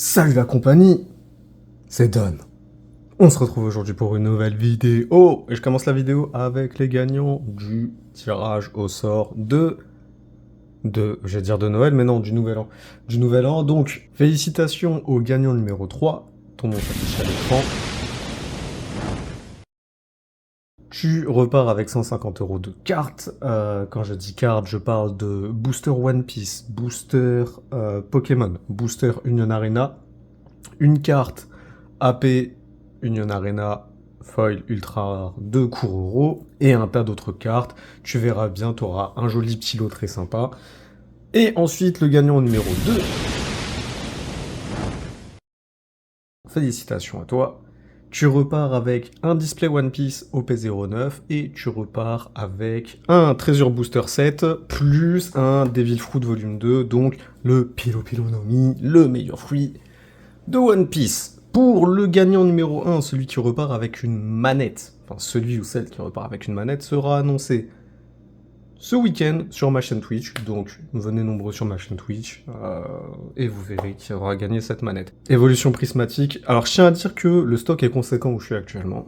Salut la compagnie, c'est Don. On se retrouve aujourd'hui pour une nouvelle vidéo. Et je commence la vidéo avec les gagnants du tirage au sort je vais dire de Noël, mais non, du Nouvel An. Du Nouvel An, donc, félicitations au gagnant numéro 3. Ton nom s'affiche à l'écran. Tu repars avec 150 € de cartes. Quand je dis cartes, je parle de booster One Piece, booster Pokémon, booster Union Arena, une carte AP Union Arena Foil Ultra Rare de Kuroro et un tas d'autres cartes. Tu verras bien, tu auras un joli petit lot très sympa. Et ensuite, le gagnant numéro 2. Félicitations à toi. Tu repars avec un display One Piece OP09 et tu repars avec un Treasure Booster 7 plus un Devil Fruit Volume 2, donc le Pilo Pilo no Mi, le meilleur fruit de One Piece. Pour le gagnant numéro 1, celui qui repart avec une manette, enfin celui ou celle qui repart avec une manette, sera annoncé ce week-end sur ma chaîne Twitch. Donc venez nombreux sur ma chaîne Twitch et vous verrez qui aura gagné cette manette. Évolution prismatique. Alors je tiens à dire que le stock est conséquent où je suis actuellement.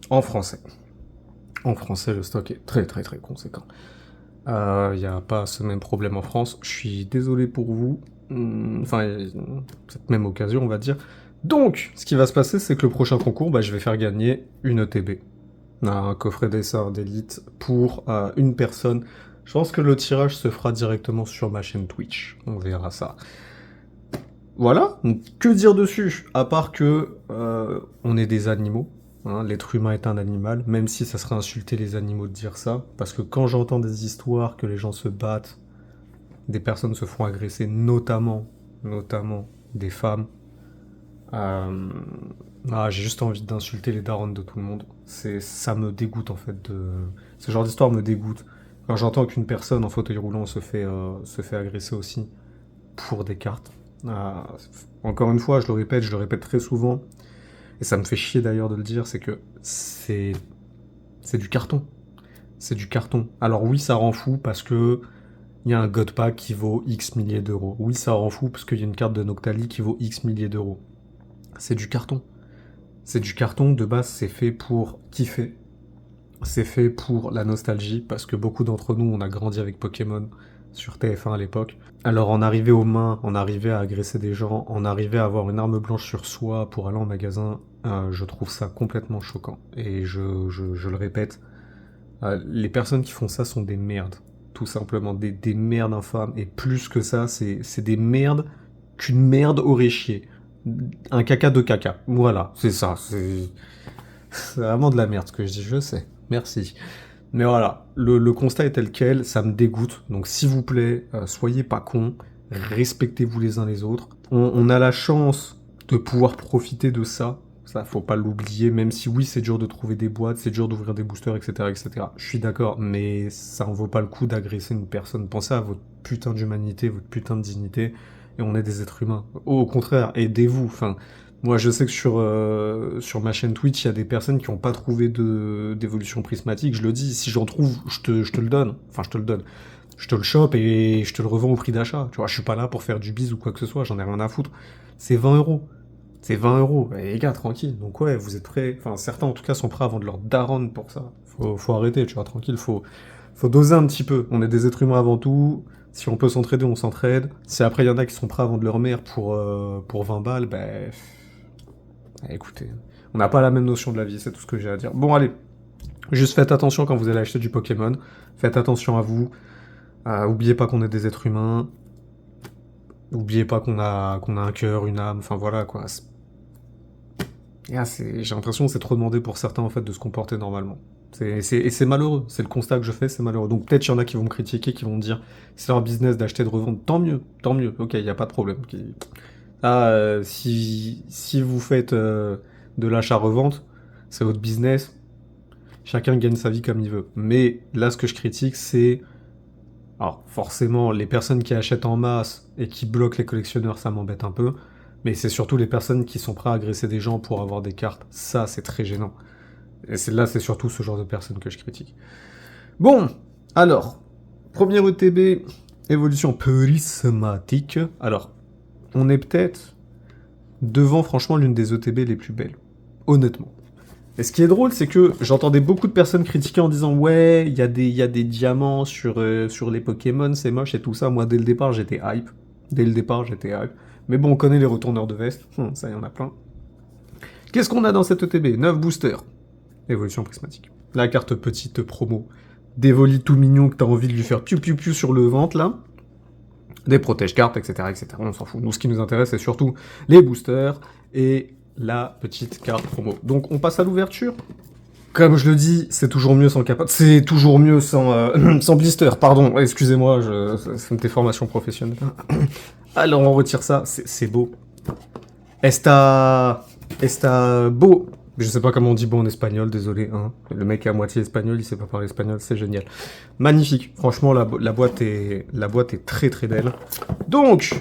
En français. En français, le stock est très très très conséquent. Il n'y a pas ce même problème en France. Je suis désolé pour vous. Enfin, cette même occasion, on va dire. Donc, ce qui va se passer, c'est que le prochain concours, je vais faire gagner une ETB. Un coffret dessin d'élite pour une personne. Je pense que le tirage se fera directement sur ma chaîne Twitch. On verra ça. Voilà. Donc, que dire dessus? À part que on est des animaux. Hein, l'être humain est un animal, même si ça serait insulter les animaux de dire ça. Parce que quand j'entends des histoires que les gens se battent, des personnes se font agresser, notamment des femmes, j'ai juste envie d'insulter les darons de tout le monde. Ça me dégoûte en fait ce genre d'histoire me dégoûte. Quand j'entends qu'une personne en fauteuil roulant se fait agresser aussi pour des cartes. Encore une fois, je le répète très souvent, et ça me fait chier d'ailleurs de le dire, c'est que c'est du carton. C'est du carton. Alors oui, ça rend fou parce que il y a un God Pack qui vaut X milliers d'euros. Oui, ça rend fou parce qu'il y a une carte de Noctali qui vaut X milliers d'euros. C'est du carton. C'est du carton, de base, c'est fait pour kiffer. C'est fait pour la nostalgie, parce que beaucoup d'entre nous, on a grandi avec Pokémon sur TF1 à l'époque. Alors en arriver aux mains, en arriver à agresser des gens, en arriver à avoir une arme blanche sur soi pour aller en magasin, je trouve ça complètement choquant. Et je le répète, les personnes qui font ça sont des merdes. Tout simplement, des merdes infâmes. Et plus que ça, c'est des merdes qu'une merde aurait chié. Un caca de caca. Voilà, c'est ça. C'est vraiment de la merde ce que je dis, je sais. Merci. Mais voilà, le constat est tel quel, ça me dégoûte. Donc s'il vous plaît, soyez pas cons, respectez-vous les uns les autres. On a la chance de pouvoir profiter de ça. Ça, faut pas l'oublier, même si oui, c'est dur de trouver des boîtes, c'est dur d'ouvrir des boosters, etc., etc. Je suis d'accord, mais ça en vaut pas le coup d'agresser une personne. Pensez à votre putain d'humanité, votre putain de dignité, et on est des êtres humains. Au contraire, aidez-vous. Enfin, moi, je sais que sur ma chaîne Twitch, il y a des personnes qui n'ont pas trouvé d'évolution prismatique. Je le dis, si j'en trouve, je te le donne. Enfin, je te le donne. Je te le chope et je te le revends au prix d'achat. Tu vois, je suis pas là pour faire du bise ou quoi que ce soit, j'en ai rien à foutre. C'est 20 euros. C'est 20 euros. Et les gars, tranquille. Donc ouais, vous êtes prêts. Enfin, certains en tout cas sont prêts à vendre leur daronne pour ça. Faut arrêter, tu vois, tranquille. Faut doser un petit peu. On est des êtres humains avant tout. Si on peut s'entraider, on s'entraide. Si après il y en a qui sont prêts à vendre leur mère pour 20 balles, écoutez, on n'a pas la même notion de la vie, c'est tout ce que j'ai à dire. Bon, allez, juste faites attention quand vous allez acheter du Pokémon. Faites attention à vous. Oubliez pas qu'on est des êtres humains. Oubliez pas qu'on a un cœur, une âme. Enfin voilà quoi. J'ai l'impression que c'est trop demandé pour certains en fait de se comporter normalement. Et c'est malheureux. C'est le constat que je fais, c'est malheureux. Donc peut-être il y en a qui vont me critiquer, qui vont me dire c'est leur business d'acheter, de revendre. Tant mieux, tant mieux. Ok, il n'y a pas de problème. Si vous faites de l'achat-revente, c'est votre business. Chacun gagne sa vie comme il veut. Mais là, ce que je critique, c'est... Alors, forcément, les personnes qui achètent en masse et qui bloquent les collectionneurs, ça m'embête un peu. Mais c'est surtout les personnes qui sont prêtes à agresser des gens pour avoir des cartes. Ça, c'est très gênant. Et c'est surtout ce genre de personnes que je critique. Bon, alors, premier ETB, évolution prismatique. Alors, on est peut-être devant franchement l'une des ETB les plus belles. Honnêtement. Et ce qui est drôle, c'est que j'entendais beaucoup de personnes critiquer en disant ouais, il y a des diamants sur les Pokémon, c'est moche et tout ça. Moi, dès le départ, j'étais hype. Dès le départ, j'étais hype. Mais bon, on connaît les retourneurs de veste. Ça, y en a plein. Qu'est-ce qu'on a dans cette ETB? 9 boosters. Évolution prismatique. La carte petite promo. D'Evoli tout mignon que t'as envie de lui faire piou-piou-piou sur le ventre, là. Des protège-cartes, etc., etc. On s'en fout. Nous, ce qui nous intéresse, c'est surtout les boosters et la petite carte promo. Donc, on passe à l'ouverture. Comme je le dis, c'est toujours mieux sans capote. C'est toujours mieux sans, sans blister, pardon. Excusez-moi, c'est une déformation professionnelle. Alors, on retire ça. C'est beau. Esta beau. Je sais pas comment on dit beau en espagnol, désolé. Hein. Le mec est à moitié espagnol, il sait pas parler espagnol, c'est génial. Magnifique. Franchement, la boîte est très très belle. Donc,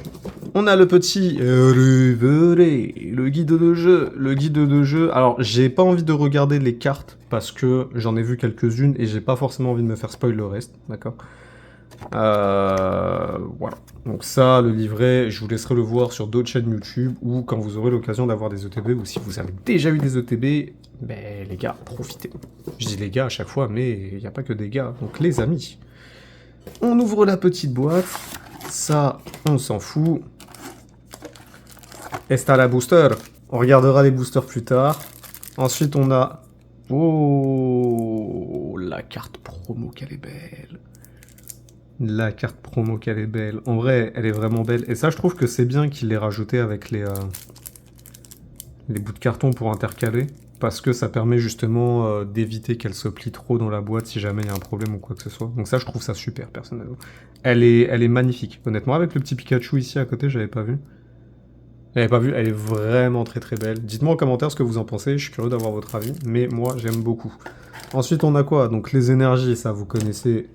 on a le petit le guide de jeu. Le guide de jeu. Alors, j'ai pas envie de regarder les cartes parce que j'en ai vu quelques-unes et j'ai pas forcément envie de me faire spoil le reste, d'accord. Voilà. Donc ça, le livret, je vous laisserai le voir sur d'autres chaînes YouTube ou quand vous aurez l'occasion d'avoir des ETB ou si vous avez déjà eu des ETB, ben les gars, profitez. Je dis les gars à chaque fois, mais il n'y a pas que des gars. Donc les amis, on ouvre la petite boîte. Ça, on s'en fout. Esta la booster. On regardera les boosters plus tard. Ensuite, on a... Oh, la carte promo, qu'elle est belle. La carte promo qu'elle est belle. En vrai, elle est vraiment belle. Et ça, je trouve que c'est bien qu'il l'ait rajouté avec les bouts de carton pour intercaler. Parce que ça permet justement d'éviter qu'elle se plie trop dans la boîte si jamais il y a un problème ou quoi que ce soit. Donc ça, je trouve ça super, personnellement. Elle est magnifique. Honnêtement, avec le petit Pikachu ici à côté, j'avais pas vu. J'avais pas vu, elle est vraiment très très belle. Dites-moi en commentaire ce que vous en pensez, je suis curieux d'avoir votre avis. Mais moi, j'aime beaucoup. Ensuite, on a quoi? Donc les énergies, ça, vous connaissez...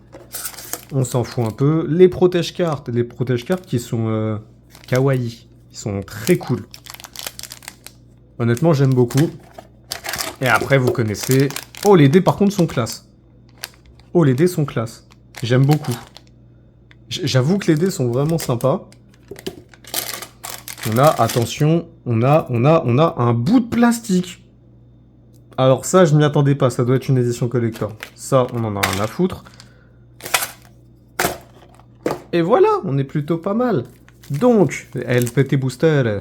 On s'en fout un peu. Les protège-cartes qui sont kawaii. Ils sont très cool. Honnêtement, j'aime beaucoup. Et après, vous connaissez... Oh, les dés, par contre, sont classe. Oh, les dés sont classe. J'aime beaucoup. J'avoue que les dés sont vraiment sympas. On a, attention, on a un bout de plastique. Alors ça, je m'y attendais pas. Ça doit être une édition collector. Ça, on en a rien à foutre. Et voilà, on est plutôt pas mal. Donc, LPT Booster,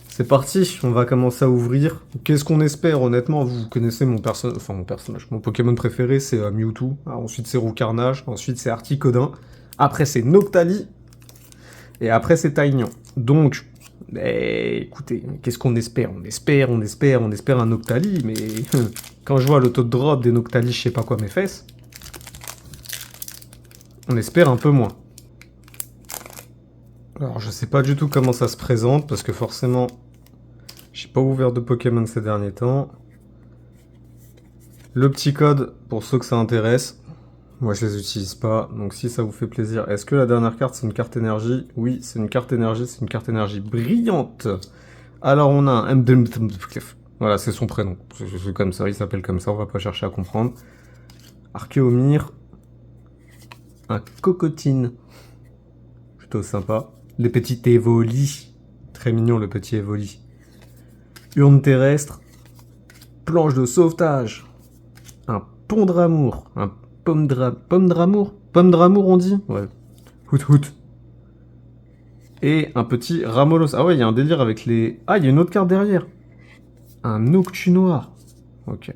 c'est parti, on va commencer à ouvrir. Qu'est-ce qu'on espère, honnêtement? Vous connaissez mon personnage. Mon Pokémon préféré, c'est Mewtwo. Ensuite, c'est Roucarnage. Ensuite, c'est Articodin. Après, c'est Noctali. Et après, c'est Taignon. Donc, écoutez, qu'est-ce qu'on espère? On espère un Noctali, mais quand je vois l'auto-drop des Noctali, je sais pas quoi mes fesses. On espère un peu moins. Alors, je sais pas du tout comment ça se présente, parce que forcément, j'ai pas ouvert de Pokémon ces derniers temps. Le petit code, pour ceux que ça intéresse. Moi, je les utilise pas, donc si ça vous fait plaisir. Est-ce que la dernière carte, c'est une carte énergie? Oui, c'est une carte énergie brillante. Alors, on a un... Voilà, c'est son prénom. C'est comme ça, il s'appelle comme ça, on va pas chercher à comprendre. Archéomir. Un Cocotine. Plutôt sympa. Les petits Evoli. Très mignon, le petit Evoli. Urne terrestre. Planche de sauvetage. Un pont d'amour. Un pomme d'amour. Pomme d'amour, on dit? Ouais. Hout. Et un petit Ramolos. Ah ouais, il y a un délire avec les... Ah, il y a une autre carte derrière. Un Octu noir. Ok. Et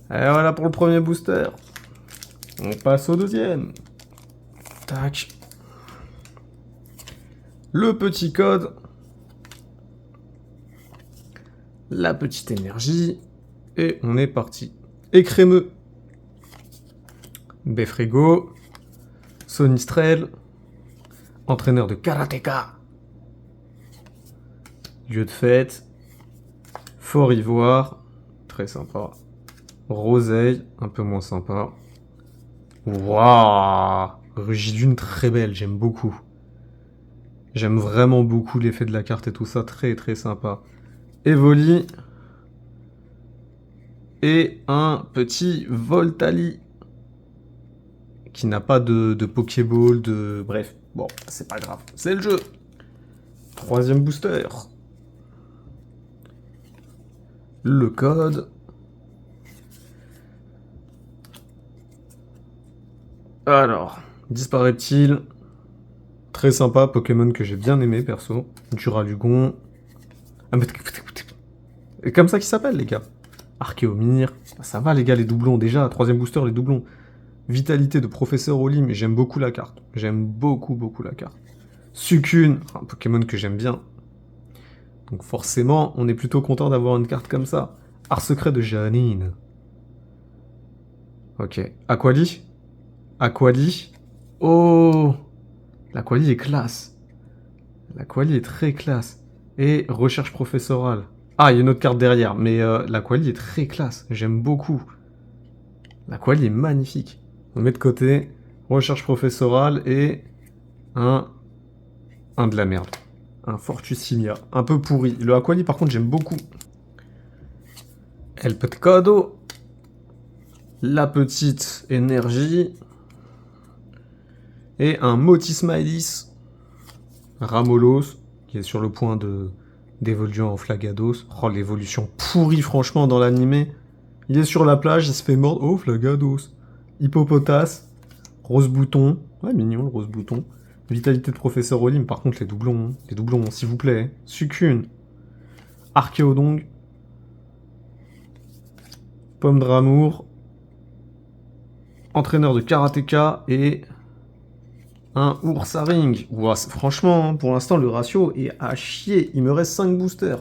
voilà pour le premier booster. On passe au deuxième. Tac. Le petit code. La petite énergie. Et on est parti. Écrémeux. Befrego. Sonistrel. Entraîneur de karatéka. Lieu de fête. Fort Ivoire. Très sympa. Roseille. Un peu moins sympa. Waouh! Rugidune très belle, j'aime beaucoup. J'aime vraiment beaucoup l'effet de la carte et tout ça, très très sympa. Evoli. Et un petit Voltali. Qui n'a pas de Pokéball, de... Bref, bon, c'est pas grave, c'est le jeu. Troisième booster. le code. Alors, disparaît-il? Très sympa, Pokémon que j'ai bien aimé, perso. Duralugon. Ah, mais c'est comme ça qu'il s'appelle, les gars. Archéomir. Ça va, les gars, les doublons. Déjà, troisième booster, les doublons. Vitalité de Professeur Oli, mais j'aime beaucoup la carte. J'aime beaucoup, beaucoup la carte. Succune, un Pokémon que j'aime bien. Donc forcément, on est plutôt content d'avoir une carte comme ça. Art secret de Janine. Ok. Aquali. Aquali. Oh, l'Aquali est classe. L'Aquali est très classe. Et recherche professorale. Ah, il y a une autre carte derrière, mais l'Aquali est très classe. J'aime beaucoup. L'Aquali est magnifique. On met de côté recherche professorale et un de la merde. Un Fortusimia. Un peu pourri. Le Aquali, par contre, j'aime beaucoup. El Petcado. La petite énergie. Et un Motismaelis. Ramolos, qui est sur le point d'évoluer en Flagados. Oh, l'évolution pourrie, franchement, dans l'animé. Il est sur la plage, il se fait mordre. Oh, Flagados. Hippopotas. Rose bouton. Ouais, mignon, le rose bouton. Vitalité de Professeur Olim. Par contre, les doublons, s'il vous plaît. Succune. Archéodong. Pomme d'amour. Entraîneur de karatéka et un Ursaring. Ouah, franchement, pour l'instant, le ratio est à chier. Il me reste 5 boosters.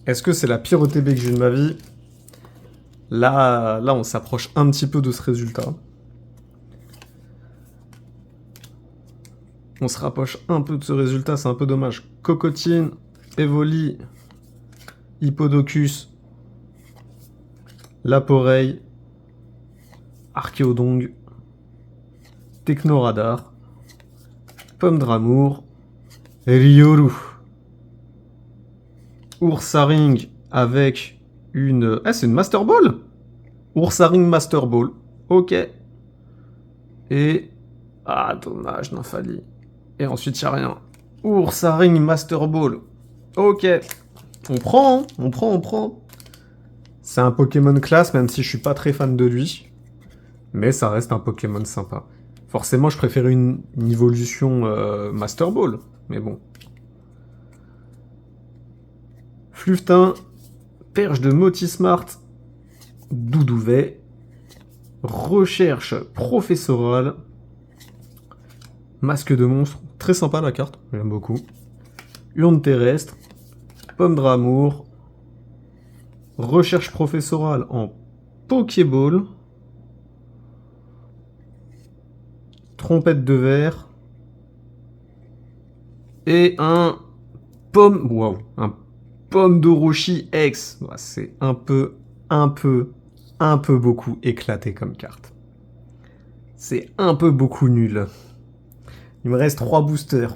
Est-ce que c'est la pire ETB que j'ai eu de ma vie? Là, on s'approche un petit peu de ce résultat. On se rapproche un peu de ce résultat, c'est un peu dommage. Cocotine, Evoli, Hippodocus, Laporeille, Archéodong, Technoradar, Pomme d'amour, Ryoru. Ursaring avec une... Ah, c'est une Master Ball? Ursaring Master Ball. Ok. Et... Ah, dommage, Nymphalie. Et ensuite, il n'y a rien. Ursaring Master Ball. Ok. On prend, hein. On prend. C'est un Pokémon classe, même si je suis pas très fan de lui. Mais ça reste un Pokémon sympa. Forcément, je préfère une évolution Master Ball. Mais bon. Fluftin. Perche de Motismart. Doudouvet. Recherche professorale. Masque de monstre. Très sympa la carte. J'aime beaucoup. Urne terrestre. Pomme d'amour. Recherche professorale en Pokéball. Trompette de verre. Et un pomme... Waouh. Un pomme d'Orochi X. C'est un peu beaucoup éclaté comme carte. C'est un peu beaucoup nul. Il me reste 3 boosters.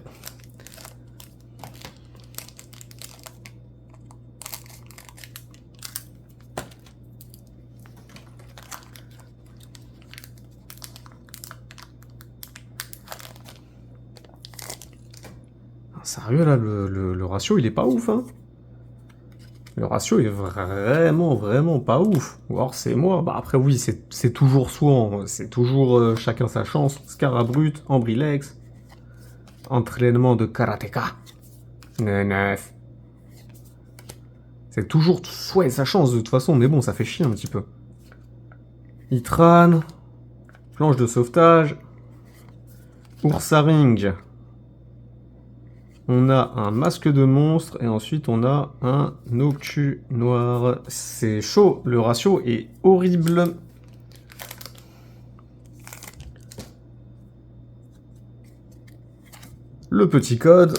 Sérieux là, le ratio il est pas ouf, hein. Le ratio est vraiment pas ouf. Ou alors c'est moi. Bah après oui, c'est toujours soit, c'est toujours chacun sa chance. Scarabrut, Ambrilex, entraînement de karatéka. 9. C'est toujours soit sa chance de toute façon, mais bon, ça fait chier un petit peu. Itran, planche de sauvetage, Ursaring. On a un masque de monstre et ensuite on a un Noctu noir. C'est chaud, le ratio est horrible. Le petit code.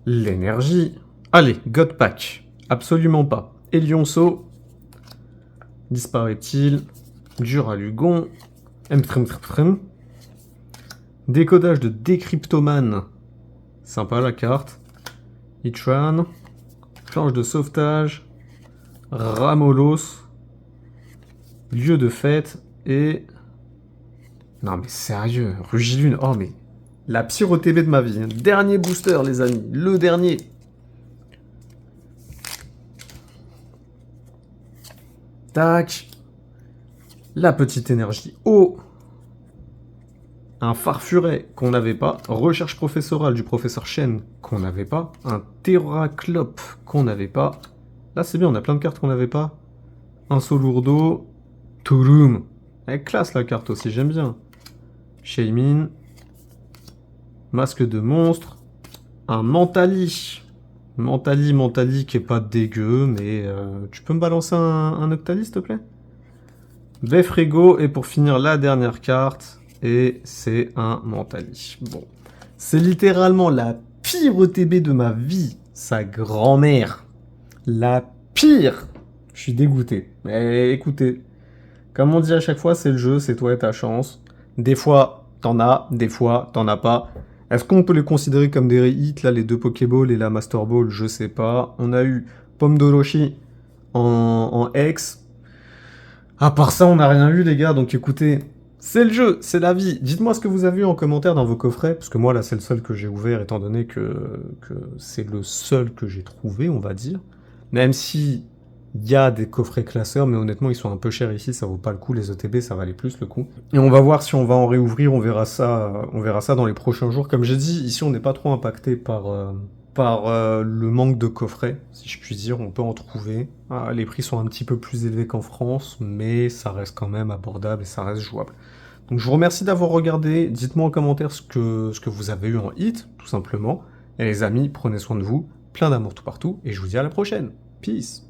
L'énergie. Allez, God Pack. Absolument pas. Elionceau. Disparaît-il? Duralugon. Mtrim. Décodage de Décryptoman. Sympa la carte. Itran. Planche de sauvetage. Ramolos. Lieu de fête. Et... Non mais sérieux. Rugilune. Oh mais... La pire OTB de ma vie. Dernier booster les amis. Le dernier. Tac. La petite énergie eau. Un farfuret qu'on n'avait pas. Recherche professorale du professeur Chen qu'on n'avait pas. Un Terraclope qu'on n'avait pas. Là, c'est bien, on a plein de cartes qu'on n'avait pas. Un Solourdo. Touloum. Elle classe la carte aussi, j'aime bien. Shaymin. Masque de monstre. Un Mentali. Mentali qui est pas dégueu, mais tu peux me balancer un Octali, s'il te plaît? Befrego, et pour finir, la dernière carte, et c'est un Mentali. Bon, c'est littéralement la pire ETB de ma vie, sa grand-mère. La pire. Je suis dégoûté. Mais écoutez, comme on dit à chaque fois, c'est le jeu, c'est toi et ta chance. Des fois, t'en as, des fois, t'en as pas. Est-ce qu'on peut les considérer comme des re-hits, là, les deux Pokéballs et la Master Ball? Je sais pas. On a eu Pomme d'Orochi en X. À part ça, on n'a rien eu, les gars, donc écoutez, c'est le jeu, c'est la vie. Dites-moi ce que vous avez eu en commentaire dans vos coffrets, parce que moi, là, c'est le seul que j'ai ouvert, étant donné que c'est le seul que j'ai trouvé, on va dire. Même si il y a des coffrets classeurs, mais honnêtement, ils sont un peu chers ici, ça vaut pas le coup. Les ETB, ça valait plus le coup. Et on va voir si on va en réouvrir, on verra ça dans les prochains jours. Comme j'ai dit, ici, on n'est pas trop impacté par le manque de coffrets, si je puis dire. On peut en trouver. Ah, les prix sont un petit peu plus élevés qu'en France, mais ça reste quand même abordable et ça reste jouable. Donc je vous remercie d'avoir regardé. Dites-moi en commentaire ce que vous avez eu en hit, tout simplement. Et les amis, prenez soin de vous. Plein d'amour tout partout. Et je vous dis à la prochaine. Peace.